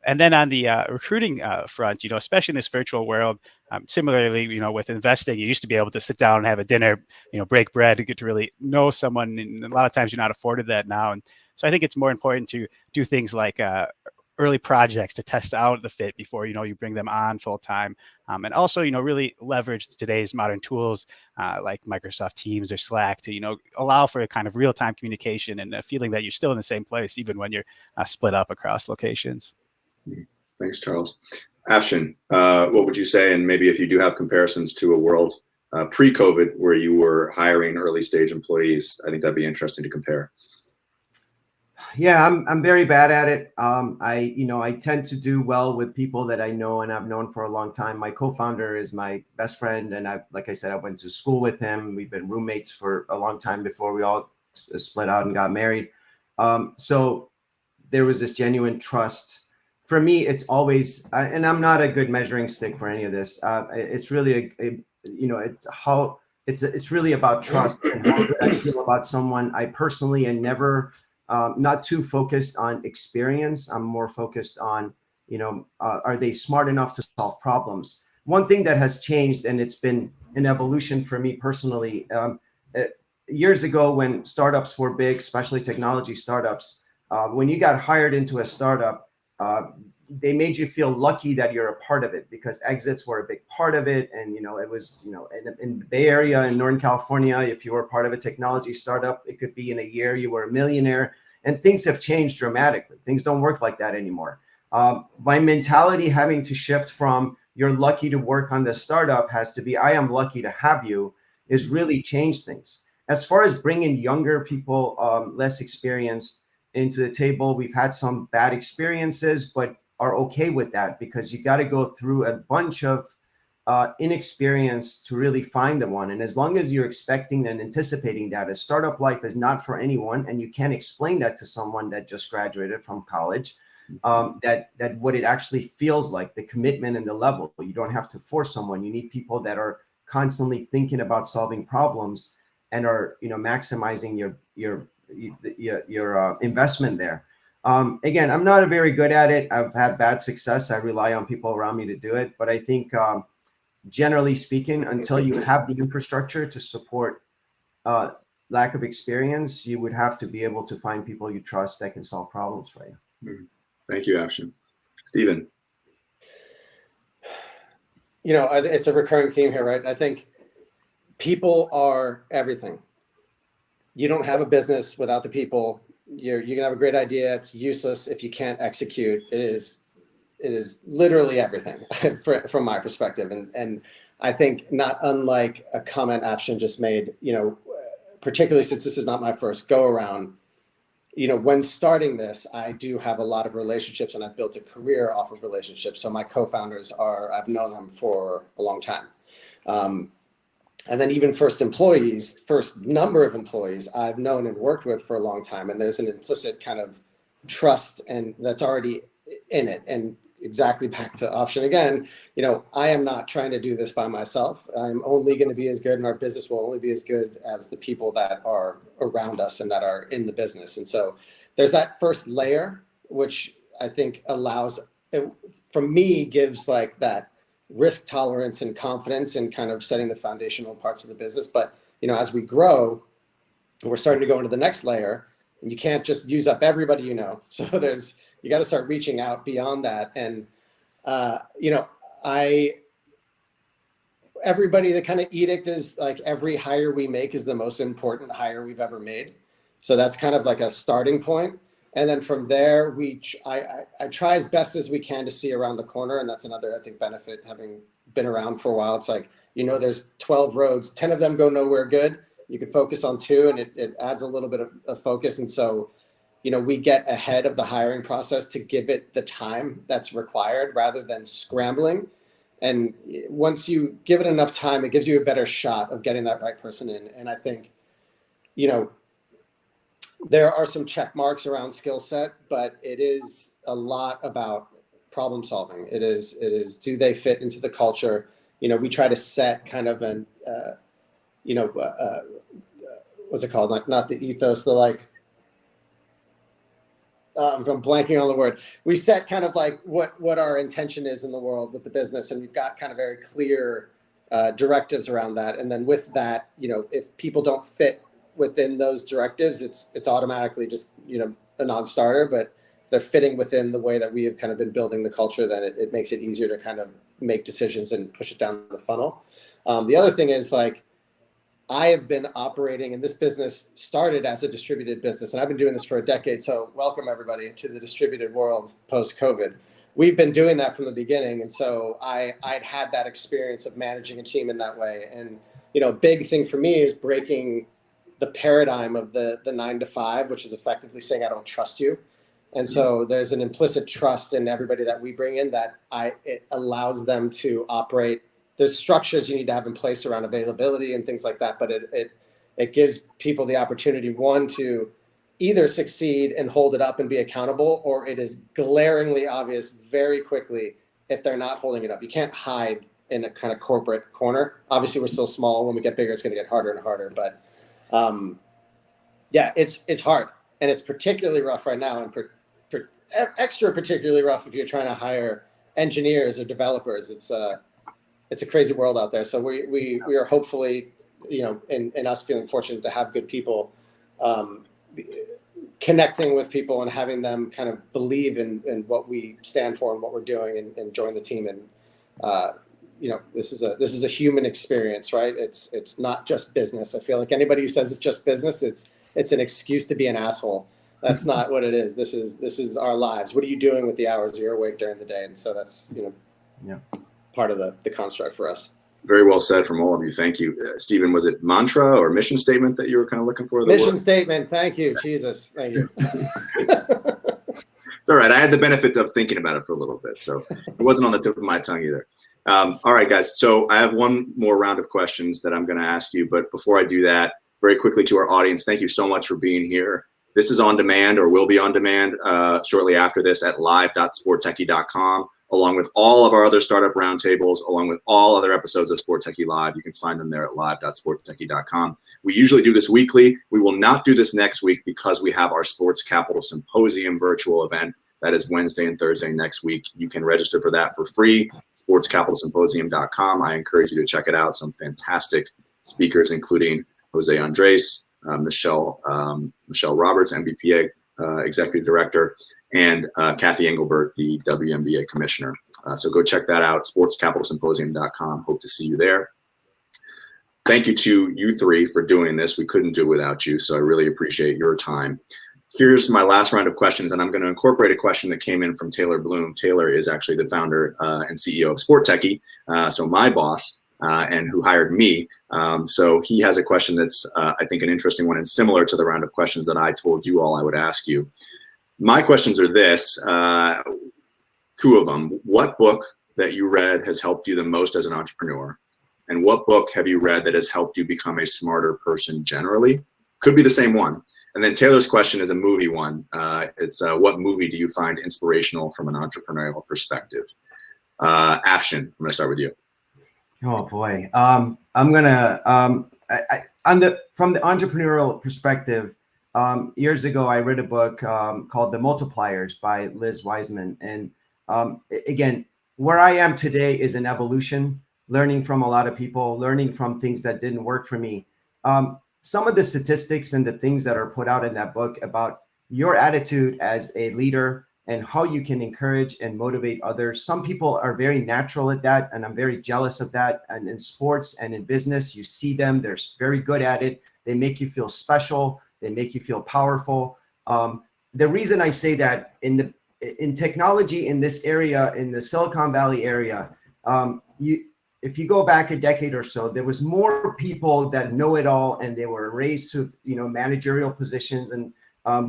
And then on the recruiting front, especially in this virtual world, similarly, with investing, you used to be able to sit down and have a dinner, break bread to get to really know someone. And a lot of times you're not afforded that now. And so I think it's more important to do things like early projects to test out the fit before, you bring them on full time. And also, really leverage today's modern tools like Microsoft Teams or Slack to, allow for a kind of real-time communication and a feeling that you're still in the same place, even when you're split up across locations. Thanks, Charles. Afshin, what would you say? And maybe if you do have comparisons to a world pre-COVID where you were hiring early stage employees, I think that'd be interesting to compare. Yeah, I'm very bad at it. I tend to do well with people that I know and I've known for a long time. My co-founder is my best friend, and like I said, I went to school with him. We've been roommates for a long time before we all split out and got married. So there was this genuine trust for me, it's always, and I'm not a good measuring stick for any of this. It's really it's really about trust and how good I feel about someone. I personally am never not too focused on experience. I'm more focused on, are they smart enough to solve problems? One thing that has changed, and it's been an evolution for me personally, years ago when startups were big, especially technology startups, when you got hired into a startup, they made you feel lucky that you're a part of it because exits were a big part of it. And, it was, in the Bay Area in Northern California, if you were part of a technology startup, it could be in a year you were a millionaire, and things have changed dramatically. Things don't work like that anymore. My mentality having to shift from you're lucky to work on this startup has to be, I am lucky to have you, is really changed things. As far as bringing younger people, less experienced into the table, we've had some bad experiences, but are okay with that because you got to go through a bunch of inexperience to really find the one. And as long as you're expecting and anticipating that, a startup life is not for anyone, and you can't explain that to someone that just graduated from college, that what it actually feels like, the commitment and the level. You don't have to force someone. You need people that are constantly thinking about solving problems and are, maximizing your investment there. Again, I'm not very good at it. I've had bad success. I rely on people around me to do it. But I think, generally speaking, until you have the infrastructure to support lack of experience, you would have to be able to find people you trust that can solve problems for you. Thank you, Afshin. Steven. It's a recurring theme here, right? I think people are everything. You don't have a business without the people. You can have a great idea. It's useless if you can't execute. It is literally everything from my perspective. And I think not unlike a comment Afshin just made, particularly since this is not my first go around, when starting this, I do have a lot of relationships and I've built a career off of relationships. So my co-founders I've known them for a long time. And then even first number of employees I've known and worked with for a long time. And there's an implicit kind of trust and that's already in it. And exactly back to Afshin again, I am not trying to do this by myself. I'm only going to be as good and our business will only be as good as the people that are around us and that are in the business. And so there's that first layer, which I think gives like that risk tolerance and confidence and kind of setting the foundational parts of the business. But, as we grow, we're starting to go into the next layer and you can't just use up everybody, so you got to start reaching out beyond that. And, everybody, the kind of edict is like every hire we make is the most important hire we've ever made. So that's kind of like a starting point. And then from there, I try as best as we can to see around the corner. And that's another, I think, benefit having been around for a while. It's like, there's 12 roads, 10 of them go nowhere good. You can focus on 2 and it adds a little bit of focus. And so, we get ahead of the hiring process to give it the time that's required rather than scrambling. And once you give it enough time, it gives you a better shot of getting that right person in. And I think, there are some check marks around skill set, but it is a lot about problem solving. It is, do they fit into the culture? We try to set kind of an, what's it called? Like not the ethos, I'm blanking on the word. We set kind of like what our intention is in the world with the business. And we've got kind of very clear directives around that. And then with that, if people don't fit within those directives, it's automatically just, a non-starter, but if they're fitting within the way that we have kind of been building the culture, then it makes it easier to kind of make decisions and push it down the funnel. The other thing is like, I have been operating, and this business started as a distributed business, and I've been doing this for a decade. So welcome everybody to the distributed world post-COVID. We've been doing that from the beginning. And so I'd had that experience of managing a team in that way. And, a big thing for me is breaking the paradigm of the 9 to 5, which is effectively saying, I don't trust you. And so there's an implicit trust in everybody that we bring in that it allows them to operate. There's structures you need to have in place around availability and things like that. But it gives people the opportunity, one, to either succeed and hold it up and be accountable, or it is glaringly obvious very quickly if they're not holding it up. You can't hide in a kind of corporate corner. Obviously, we're still small. When we get bigger, it's going to get harder and harder. But yeah, it's hard, and it's particularly rough right now, and extra particularly rough if you're trying to hire engineers or developers. It's a crazy world out there. So we are hopefully, in us feeling fortunate to have good people, connecting with people and having them kind of believe in what we stand for and what we're doing, and join the team. And this is a human experience, right? It's not just business. I feel like anybody who says it's just business, it's an excuse to be an asshole. That's not what it is. This is our lives. What are you doing with the hours you're awake during the day? And so that's part of the construct for us. Very well said from all of you. Thank you. Stephen, was it mantra or mission statement that you were kind of looking for? Mission statement. Thank you. Jesus. Thank you. It's all right. I had the benefit of thinking about it for a little bit, so it wasn't on the tip of my tongue either. All right, guys. So I have one more round of questions that I'm going to ask you. But before I do that, very quickly to our audience, thank you so much for being here. This is on demand, or will be on demand shortly after this at live.sporttechie.com. Along with all of our other startup roundtables, along with all other episodes of SportTechie Live. You can find them there at live.sporttechie.com. We usually do this weekly. We will not do this next week because we have our Sports Capital Symposium virtual event. That is Wednesday and Thursday next week. You can register for that for free, sportscapitalsymposium.com. I encourage you to check it out. Some fantastic speakers, including Jose Andres, Michelle Roberts, MBPA Executive Director, and Kathy Engelbert, the WNBA Commissioner. So go check that out, sportscapitalsymposium.com. Hope to see you there. Thank you to you three for doing this. We couldn't do it without you, so I really appreciate your time. Here's my last round of questions, and I'm going to incorporate a question that came in from Taylor Bloom. Taylor is actually the founder and CEO of SportTechie, so my boss, and who hired me. So he has a question that's, I think, an interesting one and similar to the round of questions that I told you all I would ask you. My questions are this, two of them. What book that you read has helped you the most as an entrepreneur? And what book have you read that has helped you become a smarter person generally? Could be the same one. And then Taylor's question is a movie one. It's what movie do you find inspirational from an entrepreneurial perspective? Afshin, I'm gonna start with you. Oh boy, I'm gonna from the entrepreneurial perspective. Years ago, I read a book called The Multipliers by Liz Wiseman. And again, where I am today is an evolution, learning from a lot of people, learning from things that didn't work for me. Some of the statistics and the things that are put out in that book about your attitude as a leader and how you can encourage and motivate others. Some people are very natural at that, and I'm very jealous of that. And in sports and in business, you see them, they're very good at it. They make you feel special. They make you feel powerful. The reason I say that in technology in this area, in the Silicon Valley area, if you go back a decade or so, there was more people that know it all, and they were raised to managerial positions, and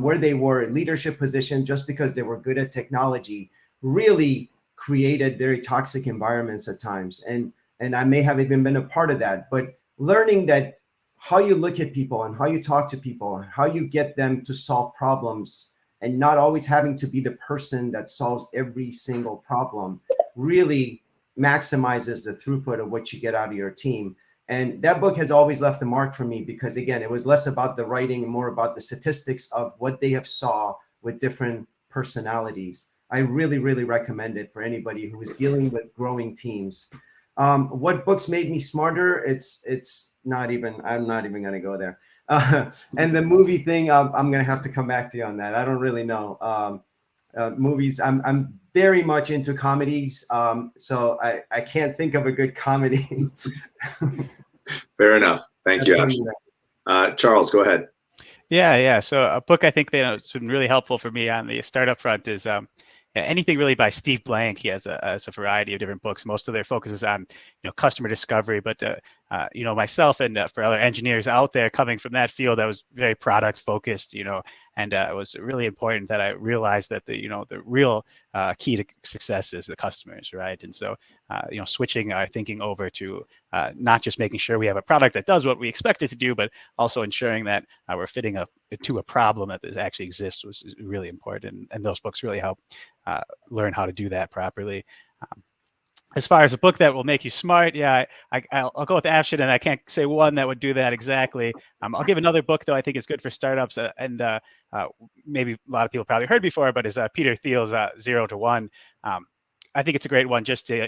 where they were in leadership position just because they were good at technology really created very toxic environments at times. And I may have even been a part of that, but learning that how you look at people and how you talk to people and how you get them to solve problems, and not always having to be the person that solves every single problem, really maximizes the throughput of what you get out of your team. And that book has always left a mark for me because, again, it was less about the writing and more about the statistics of what they have saw with different personalities. I really, really recommend it for anybody who is dealing with growing teams. What books made me smarter? It's not even, I'm not even going to go there. And the movie thing, I'm going to have to come back to you on that. I don't really know. Movies, I'm very much into comedies. So I can't think of a good comedy. Fair enough. Thank you, Ash. Charles, go ahead. Yeah. So a book I think that's been really helpful for me on the startup front is anything really by Steve Blank. He has a variety of different books. Most of their focus is on customer discovery, but myself and for other engineers out there coming from that field, that was very product focused, And it was really important that I realized that the real key to success is the customers, right? And so switching our thinking over to not just making sure we have a product that does what we expect it to do, but also ensuring that we're fitting to a problem that actually exists was really important. And those books really help learn how to do that properly. As far as a book that will make you smart, yeah, I'll go with Afshin, and I can't say one that would do that exactly. I'll give another book, though, I think is good for startups, and maybe a lot of people probably heard before, but is Peter Thiel's 0 to 1. I think it's a great one just to,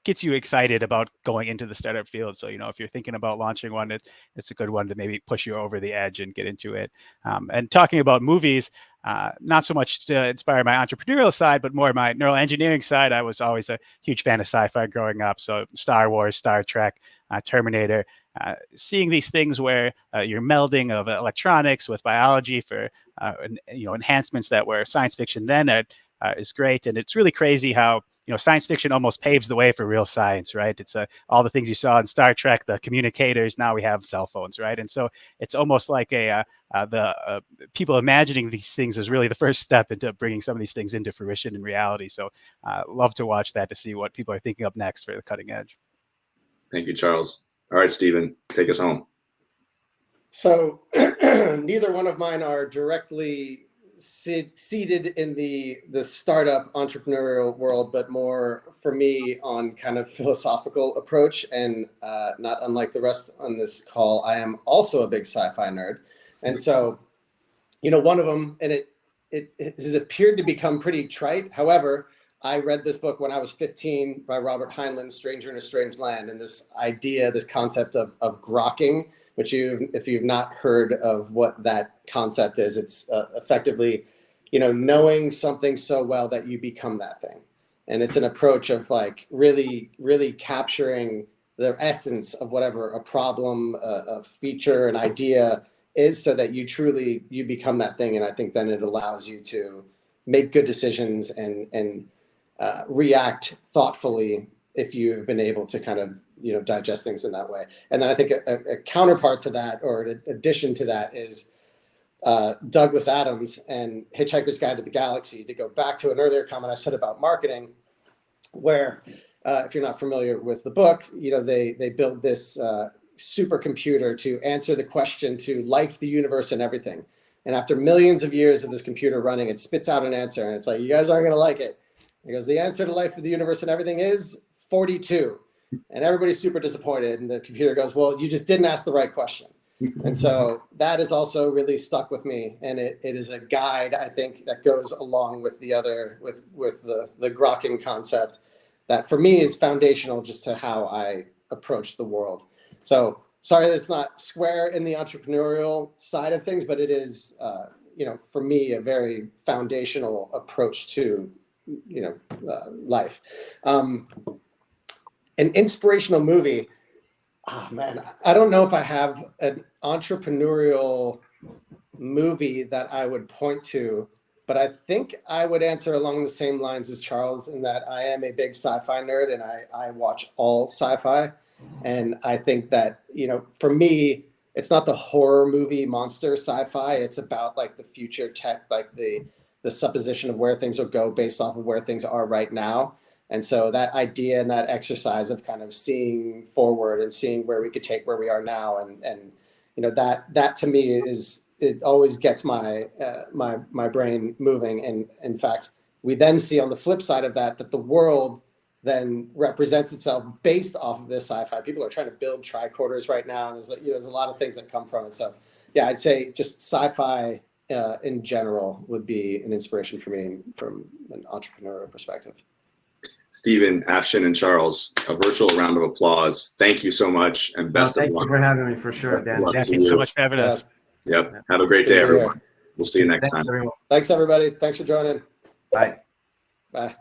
gets you excited about going into the startup field. So, if you're thinking about launching one, it's a good one to maybe push you over the edge and get into it. And talking about movies, not so much to inspire my entrepreneurial side, but more my neural engineering side. I was always a huge fan of sci-fi growing up. So Star Wars, Star Trek, Terminator, seeing these things where you're melding of electronics with biology for enhancements that were science fiction then is great. And it's really crazy how science fiction almost paves the way for real science, right? It's all the things you saw in Star Trek, the communicators. Now we have cell phones, right? And so it's almost like the people imagining these things is really the first step into bringing some of these things into fruition in reality. So love to watch that to see what people are thinking up next for the cutting edge. Thank you, Charles. All right, Stephen, take us home. So neither one of mine are directly seated in the startup entrepreneurial world, but more for me on kind of philosophical approach. And not unlike the rest on this call, I am also a big sci-fi nerd. And so, one of them, and it has appeared to become pretty trite. However, I read this book when I was 15 by Robert Heinlein, Stranger in a Strange Land. And this concept of grokking, which if you've not heard of what that concept is, it's effectively, knowing something so well that you become that thing. And it's an approach of like really, really capturing the essence of whatever a problem, a feature, an idea is, so that you become that thing. And I think then it allows you to make good decisions and react thoughtfully if you've been able to kind of digest things in that way. And then I think a counterpart to that, or an addition to that, is Douglas Adams and Hitchhiker's Guide to the Galaxy, to go back to an earlier comment I said about marketing, where if you're not familiar with the book, they built this supercomputer to answer the question to life, the universe, and everything. And after millions of years of this computer running, it spits out an answer, and it's like, you guys aren't going to like it. Because the answer to life, the universe, and everything is 42. And everybody's super disappointed. And the computer goes, well, you just didn't ask the right question. And so that is also really stuck with me. And it is a guide, I think, that goes along with the other, with the grokking concept, that for me is foundational just to how I approach the world. So sorry that it's not square in the entrepreneurial side of things, but it is, for me, a very foundational approach to life. An inspirational movie. Oh man, I don't know if I have an entrepreneurial movie that I would point to, but I think I would answer along the same lines as Charles, in that I am a big sci-fi nerd, and I watch all sci-fi. And I think that, for me, it's not the horror movie monster sci-fi. It's about like the future tech, like the supposition of where things will go based off of where things are right now. And so that idea and that exercise of kind of seeing forward and seeing where we could take where we are now, and that to me it always gets my my brain moving. And in fact, we then see on the flip side of that the world then represents itself based off of this sci-fi. People are trying to build tricorders right now, and there's a lot of things that come from it. So yeah, I'd say just sci-fi in general would be an inspiration for me from an entrepreneurial perspective. Stephen, Afshin, and Charles, a virtual round of applause. Thank you so much, and best of luck. Thank you for having me, for sure, Dan. Thank you so much for having us. Yep. Have a great day, everyone. We'll see you next time. Thanks, everybody. Thanks for joining. Bye. Bye.